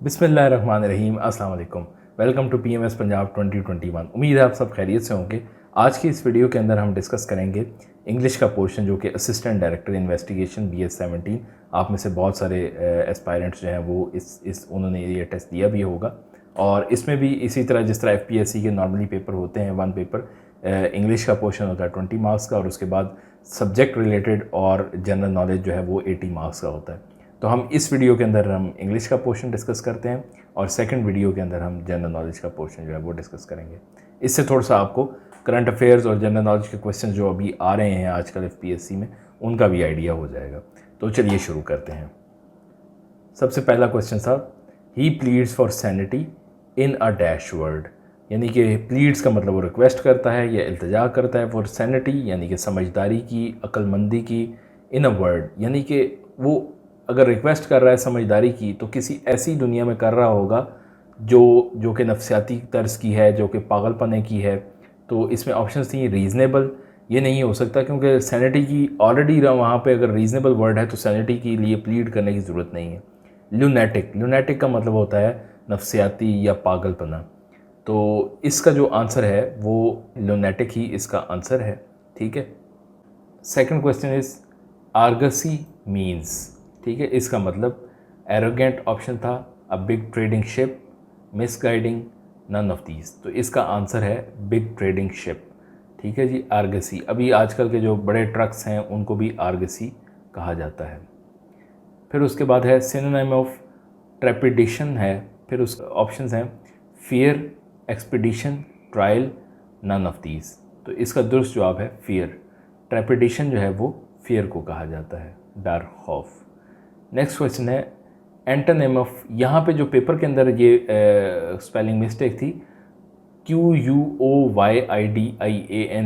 बिस्मिल्लाहिर्रहमानिर्रहीम, अस्सलाम वालेकुम। Welcome to PMS Punjab 2021। उम्मीद है आप सब खैरियत से होंगे। आज की इस वीडियो के अंदर हम डिस्कस करेंगे इंग्लिश का पोर्शन जो कि असिस्टेंट डायरेक्टर इन्वेस्टिगेशन BS17। आप में से बहुत सारे एस्पायरेंट्स जो हैं वो उन्होंने ये टेस्ट दिया भी होगा और इसमें भी इसी तरह जिस तरह FPSC के नॉर्मली पेपर होते हैं, वन पेपर इंग्लिश का पोर्शन होता है 20 मार्क्स का और उसके बाद सब्जेक्ट रिलेटेड और जनरल नॉलेज जो है वो 80 मार्क्स का होता है। तो हम इस वीडियो के अंदर हम इंग्लिश का पोर्शन डिस्कस करते हैं और सेकंड वीडियो के अंदर हम जनरल नॉलेज का पोर्शन जो है वो डिस्कस करेंगे। इससे थोड़ा सा आपको करंट अफेयर्स और जनरल नॉलेज के क्वेश्चन जो अभी आ रहे हैं आजकल FPSC में उनका भी आइडिया हो जाएगा। तो चलिए शुरू करते हैं। सबसे पहला क्वेश्चन था, ही pleads for sanity in a dash word, यानी कि प्लीड्स का मतलब वो रिक्वेस्ट करता है या इल्तिजा करता है, फॉर सैनिटी यानी कि समझदारी की, अक्लमंदी की, इन अ वर्ड यानी कि वो अगर रिक्वेस्ट कर रहा है समझदारी की तो किसी ऐसी दुनिया में कर रहा होगा जो कि नफसियाती तर्ज की है, जो कि पागलपने की है। तो इसमें ऑप्शंस थी रीज़नेबल, ये नहीं हो सकता क्योंकि सैनिटी की ऑलरेडी वहाँ पे अगर रीज़नेबल वर्ड है तो सैनिटी के लिए प्लीड करने की ज़रूरत नहीं है। लूनेटिक का मतलब होता है नफसियाती या पागलपना। तो इसका जो आंसर है वो लूनेटिक ही इसका आंसर है। ठीक है। Second question is argosy means, ठीक है, इसका मतलब एरोगेंट ऑप्शन था, a big trading ship, misguiding, none of these. तो इसका आंसर है बिग ट्रेडिंग शिप। ठीक है जी, आर्गसी। अभी आजकल के जो बड़े ट्रक्स हैं उनको भी आर्गसी कहा जाता है। फिर उसके बाद है सिनोनिम ऑफ ट्रेपिडेशन है, फिर उस ऑप्शंस हैं fear, expedition, trial, none of these. तो इसका दुरुस्त जवाब है फियर। ट्रेपिडेशन जो है वो फियर को कहा जाता है, डर, खौफ। नेक्स्ट क्वेश्चन है एंटोनिम ऑफ, यहाँ पे जो पेपर के अंदर ये स्पेलिंग मिस्टेक थी, QUOYIDIAN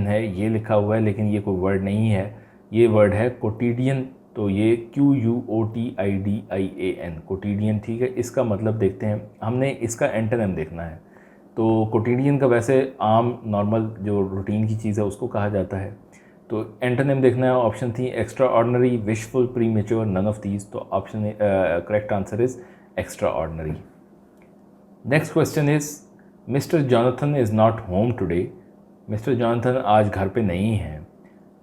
है, ये लिखा हुआ है लेकिन ये कोई वर्ड नहीं है, ये वर्ड है कोटिडियन। तो ये QUOTIDIAN, कोटिडियन। ठीक है, इसका मतलब देखते हैं, हमने इसका एंटोनिम देखना है। तो कोटिडियन का वैसे आम नॉर्मल जो रूटीन की चीज़ है उसको कहा जाता है। तो एंटोनिम देखना है, ऑप्शन थी extraordinary, wishful, premature, none of these. तो option correct answer is extraordinary. Next question is mister Jonathan is not home today, mister Jonathan आज घर पे नहीं है,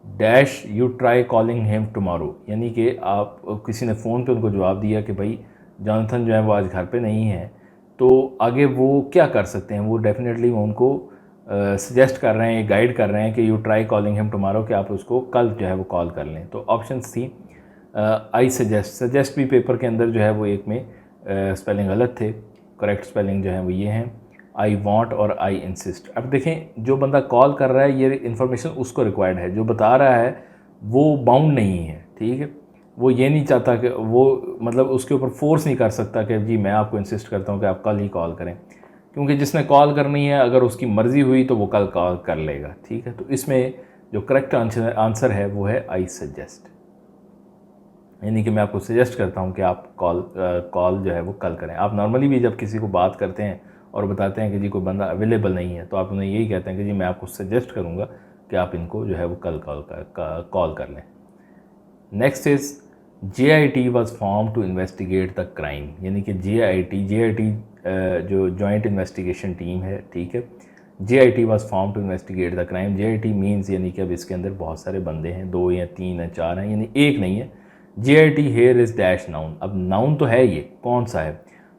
dash you try calling him tomorrow, यानी कि आप किसी ने फ़ोन पे उनको जवाब दिया कि भाई जॉनथन जो है वो आज घर पे नहीं है। तो आगे वो क्या कर सकते हैं, वो डेफिनेटली वो उनको सजेस्ट कर रहे हैं, गाइड कर रहे हैं कि you try calling him tomorrow, कि आप उसको कल जो है वो कॉल कर लें। तो ऑप्शंस थी आई सजेस्ट भी पेपर के अंदर जो है वो एक में स्पेलिंग गलत थे, करेक्ट स्पेलिंग जो है वो ये हैं आई वॉन्ट और आई इंसिस्ट। अब देखें, जो बंदा कॉल कर रहा है ये इन्फॉर्मेशन उसको रिक्वायर्ड है, जो बता रहा है वो बाउंड नहीं है। ठीक है, वो ये नहीं चाहता कि वो मतलब उसके ऊपर फोर्स नहीं कर सकता कि जी मैं आपको इंसिस्ट करता हूँ कि आप कल ही कॉल करें, क्योंकि जिसने कॉल करनी है अगर उसकी मर्ज़ी हुई तो वो कल कॉल कर लेगा। ठीक है, तो इसमें जो करेक्ट आंसर है वो है आई सजेस्ट, यानी कि मैं आपको सजेस्ट करता हूँ कि आप कॉल जो है वो कल करें। आप नॉर्मली भी जब किसी को बात करते हैं और बताते हैं कि जी कोई बंदा अवेलेबल नहीं है तो आप उन्हें यही कहते हैं कि जी मैं आपको सजेस्ट करूँगा कि आप इनको जो है वो कल कॉल कर लें। Next is JIT was form to investigate the crime, यानी कि JIT जो जॉइंट इन्वेस्टिगेशन टीम है। ठीक है, JIT was form to investigate the crime. JIT means यानी कि अब इसके अंदर बहुत सारे बंदे हैं, 2 या 3 या 4 हैं, यानी एक नहीं है। JIT here is dash noun, अब नाउन तो है, ये कौन सा है?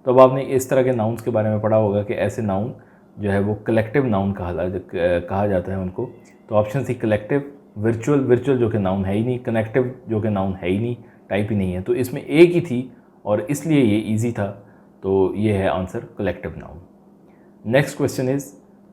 तो अब आपने इस तरह के नाउन्स के बारे में पढ़ा होगा कि ऐसे नाउन जो है वो कलेक्टिव नाउन कहा जाता है उनको। तो ऑप्शन सी कलेक्टिव, वर्चुअल जो कि नाउन है ही नहीं, कनेक्टिव जो कि नाउन है ही नहीं, टाइप ही नहीं है, तो इसमें एक ही थी और इसलिए ये इजी था। तो ये है answer collective noun. Next question is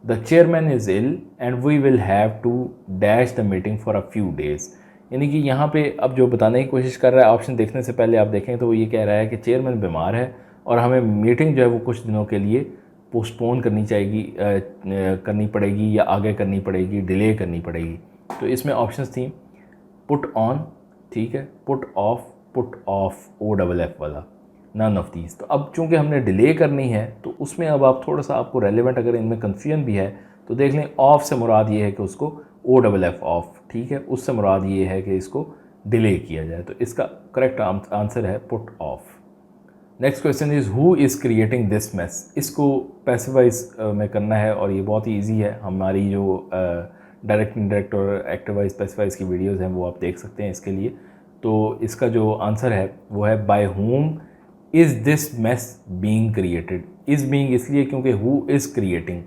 the chairman is ill and we will have to dash the meeting for a few days, यानी कि यहाँ पे अब जो बताने की कोशिश कर रहा है, ऑप्शन देखने से पहले आप देखें तो वो ये कह रहा है कि चेयरमैन बीमार है और हमें मीटिंग जो है वो कुछ दिनों के लिए पोस्टपोन करनी पड़ेगी या आगे करनी पड़ेगी, डिले करनी पड़ेगी। तो इसमें ऑप्शंस थी पुट ऑन, ठीक है, पुट ऑफ OFF वाला, नन ऑफ दीज। तो अब चूंकि हमने डिले करनी है तो उसमें अब आप थोड़ा सा आपको रेलेवेंट, अगर इनमें कन्फ्यूजन भी है तो देख लें, ऑफ से मुराद ये है कि उसको OFF ऑफ, ठीक है, उससे मुराद ये है कि इसको डिले किया जाए। तो इसका करेक्ट आंसर है put off. Next question is who is creating this mess. इसको पैसिवाइज में करना है और ये बहुत ही ईजी है। हमारी जो डायरेक्ट इनडायरेक्ट और एक्टिवाइज पैसिवाइज की वीडियोज़ हैं वो आप देख सकते हैं इसके लिए। तो इसका जो आंसर है वो है by whom is this mess being created. Is being इसलिए क्योंकि हु इज़ क्रिएटिंग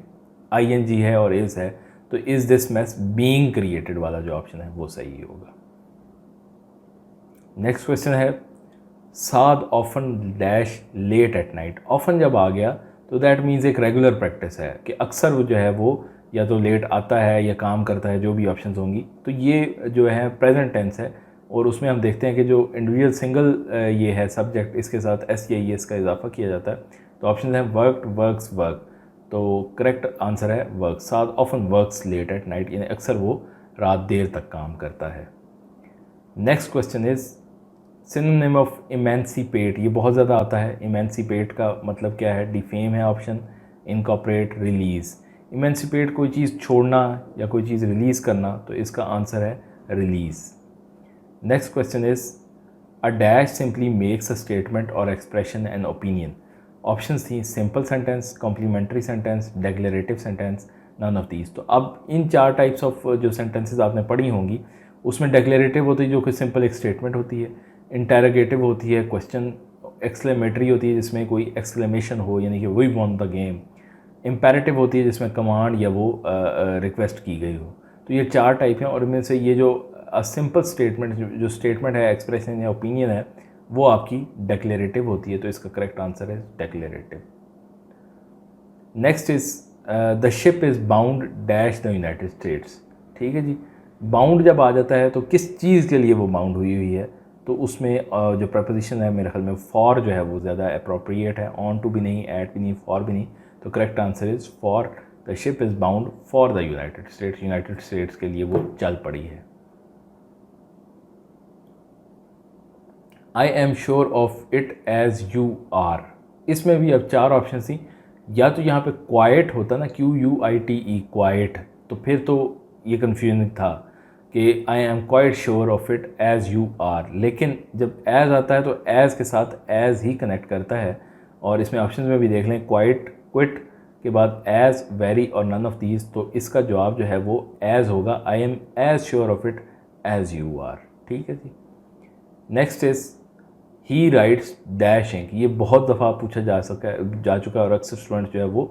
ING है और इज़ है, तो is this mess being created वाला जो ऑप्शन है वो सही होगा। नेक्स्ट क्वेश्चन है sad often dash late at night. Often जब आ गया तो दैट मीन्स एक रेगुलर प्रैक्टिस है कि अक्सर वो जो है वो या तो लेट आता है या काम करता है, जो भी ऑप्शंस होंगी। तो ये जो है प्रेजेंट टेंस है और उसमें हम देखते हैं कि जो इंडिविजुअल सिंगल ये है सब्जेक्ट, इसके साथ S या ES का इजाफा किया जाता है। तो ऑप्शन है वर्कड, वर्क्स, वर्क। तो करेक्ट आंसर है work. Saad often works late at night, यानी अक्सर वो रात देर तक काम करता है। Next question is synonym of emancipate. ये बहुत ज़्यादा आता है। इमेंसिपेट का मतलब क्या है? डिफेम है ऑप्शन, इनकॉर्पोरेट, रिलीज़। इमेंसिपेट कोई चीज़ छोड़ना या कोई चीज़ रिलीज़ करना, तो इसका आंसर है release. Next question is a dash simply makes a statement or expression and opinion. Options थी simple sentence, complementary sentence, declarative sentence, none of these. तो अब इन 4 टाइप्स ऑफ जो सेंटेंसेस आपने पढ़ी होंगी उसमें डिक्लेरेटिव होती है जो कि सिंपल एक स्टेटमेंट होती है, इंटेरोगेटिव होती है क्वेश्चन, एक्सक्लेमेटरी होती है जिसमें कोई एक्सक्लेमेशन हो यानी कि we won the game, imperative होती है जिसमें कमांड या वो रिक्वेस्ट की गई हो। तो ये 4 टाइप हैं और इनमें से ये जो सिंपल स्टेटमेंट जो स्टेटमेंट है, एक्सप्रेशन या ओपिनियन है, वो आपकी डिक्लेरेटिव होती है। तो इसका करेक्ट आंसर है declarative. Next is the ship is bound dash the United states. ठीक है जी, बाउंड जब आ जाता है तो किस चीज़ के लिए वो बाउंड हुई हुई है, तो उसमें जो प्रपोजिशन है मेरे ख्याल में फॉर जो है वो ज़्यादा अप्रोप्रिएट है। ऑन टू भी नहीं, एट भी नहीं, फॉर भी नहीं। तो correct answer is for. The ship is bound for the United States. United States के लिए वो चल पड़ी है। I am sure of it as you are. इसमें भी अब 4 ऑप्शन थी। या तो यहाँ पे क्वाइट होता ना, QUITE, क्वाइट, तो फिर तो ये कन्फ्यूजन था कि I am quite sure of it as you are. लेकिन जब एज आता है तो एज के साथ एज ही कनेक्ट करता है। और इसमें ऑप्शन में भी देख लें, क्वाइट, क्विट के बाद एज, वेरी और नन ऑफ दीज। तो इसका जवाब जो है वो एज होगा। I am as sure of it as you are. ठीक है जी। Next is he writes dash ink. ये बहुत दफ़ा पूछा जा चुका है और अक्सर स्टूडेंट जो है वो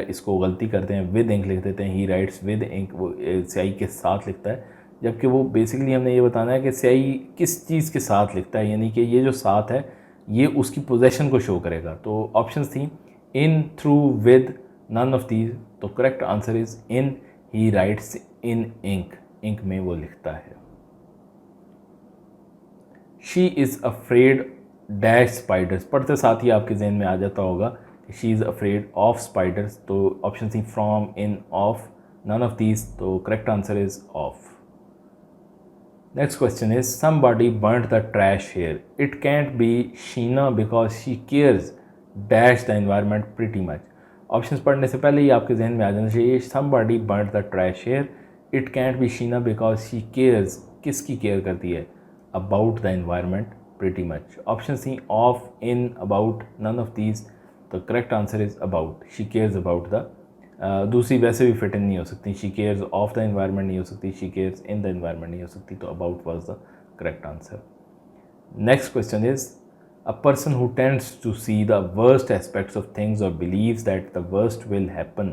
इसको गलती करते हैं, विद इंक लिख देते हैं। ही राइट्स विद इंक, वो स्याही के साथ लिखता है, जबकि वो बेसिकली हमने ये बताना है कि स्याही किस चीज़ के साथ लिखता है, यानी कि ये जो साथ है ये उसकी पोजेशन को शो करेगा। तो ऑप्शंस थी in, through, with, none of these. तो correct answer is in. He writes in ink, ink में वो लिखता है। She is afraid dash spiders. पढ़ते साथ ही आपके जहन में आ जाता होगा कि she is afraid of spiders. तो ऑप्शन थी from, in, of, none of these. तो correct answer is of. Next question is somebody burned the trash here. It can't be Sheena because she cares dash the environment pretty much. Options पढ़ने से पहले ही आपके जहन में आ जाना चाहिए somebody burned the trash here. It can't be Sheena because she cares, किसकी केयर करती है? About the environment pretty much. Option C of, in, about, none of these. तो correct answer is about. She cares about the. दूसरी वैसे भी fit in नहीं हो सकती, she cares of the environment नहीं हो सकती, she cares in the environment नहीं हो सकती। तो about was the correct answer. Next question is a person who tends to see the worst aspects of things और believes that the worst will happen.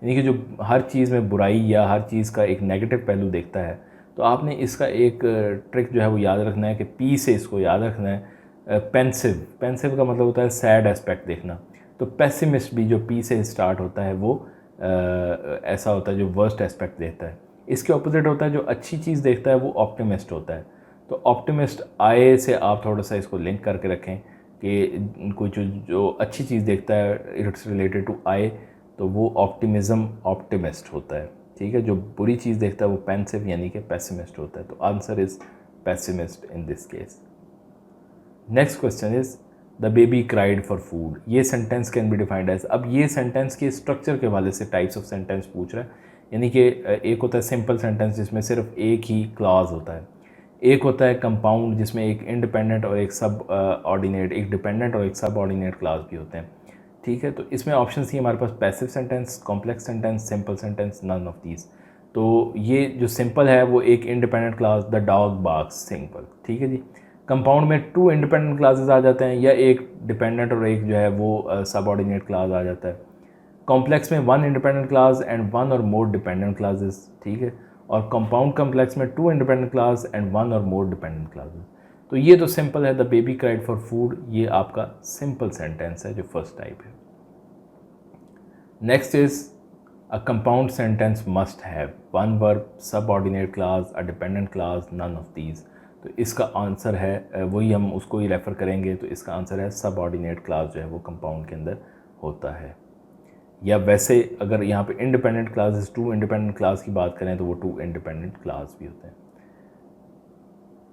यानी कि जो हर चीज़ में बुराई या हर चीज़ का एक नेगेटिव पहलू देखता है। तो आपने इसका एक ट्रिक जो है वो याद रखना है कि पी से इसको याद रखना है। पेंसिव, पेंसिव का मतलब होता है सैड एस्पेक्ट देखना। तो पेसिमिस्ट भी जो पी से स्टार्ट होता है वो ऐसा होता है जो वर्स्ट एस्पेक्ट देखता है। इसके ऑपोजिट होता है जो अच्छी चीज़ देखता है वो ऑप्टिमिस्ट होता है। तो ऑप्टिमिस्ट आए से आप थोड़ा सा इसको लिंक करके रखें कि कोई जो अच्छी चीज़ देखता है इट्स रिलेटेड टू आई, तो वो ऑप्टिमिज्म ऑप्टिमिस्ट होता है। ठीक है, जो बुरी चीज़ देखता है वो पेंसिव यानी कि पेसिमिस्ट होता है। तो answer is pessimist in this case. Next question is the baby cried for food. ये sentence can be defined as. अब ये सेंटेंस के स्ट्रक्चर के हवाले से टाइप्स ऑफ सेंटेंस पूछ रहा है। यानी कि एक होता है सिंपल सेंटेंस जिसमें सिर्फ एक ही क्लॉज होता है, एक होता है कंपाउंड, जिसमें एक इंडिपेंडेंट और एक सब ऑर्डिनेट, एक डिपेंडेंट और एक सब ऑर्डिनेट क्लास भी होते हैं, ठीक है। तो इसमें ऑप्शन थी हमारे पास passive sentence, complex sentence, simple sentence, none of these. तो ये जो सिंपल है वो एक independent clause, the dog barks, simple, ठीक है जी। कंपाउंड में 2 इंडिपेंडेंट क्लासेस आ जाते हैं, या एक डिपेंडेंट और एक जो है वो सबऑर्डिनेट क्लास आ जाता है। कॉम्प्लेक्स में 1 इंडिपेंडेंट क्लास एंड 1 और मोर डिपेंडेंट क्लासेस, ठीक है। और कंपाउंड कॉम्प्लेक्स में 2 इंडिपेंडेंट क्लास एंड 1 और मोर डिपेंडेंट क्लासेस। तो ये तो सिंपल है, the baby cried for food, ये आपका सिंपल सेंटेंस है जो फर्स्ट टाइप है। Next is a compound sentence must have 1 verb, subordinate clause, a dependent clause, none of these. तो इसका आंसर है वही, हम उसको ही रेफ़र करेंगे, तो इसका आंसर है सबऑर्डिनेट क्लास जो है वो कंपाउंड के अंदर होता है। या वैसे अगर यहाँ पे इंडिपेंडेंट क्लासेस 2 इंडिपेंडेंट क्लास की बात करें तो वो 2 इंडिपेंडेंट क्लास भी होते हैं।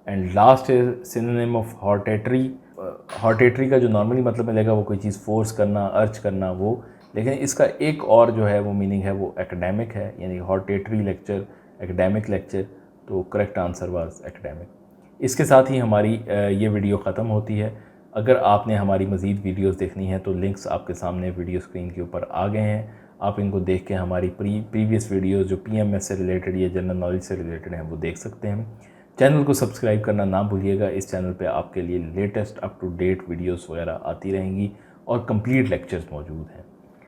And last is synonym of hortatory. Hortatory का जो नॉर्मली मतलब मिलेगा वो कोई चीज़ फोर्स करना, अर्च करना, वो, लेकिन इसका एक और जो है वो मीनिंग है वो एकेडमिक है, यानी हॉर्टेटरी लेक्चर, एकेडमिक लेक्चर। तो करेक्ट आंसर वाज एकेडमिक। इसके साथ ही हमारी ये वीडियो ख़त्म होती है। अगर आपने हमारी मज़ीद वीडियोस देखनी है तो लिंक्स आपके सामने वीडियो स्क्रीन के ऊपर आ गए हैं, आप इनको देख के हमारी प्रीवियस वीडियोस जो PMS से रिलेटेड या जनरल नॉलेज से रिलेटेड हैं वो देख सकते हैं। चैनल को सब्सक्राइब करना ना भूलिएगा, इस चैनल पे आपके लिए latest up to date videos वगैरह आती रहेंगी और कंप्लीट लेक्चर्स मौजूद हैं।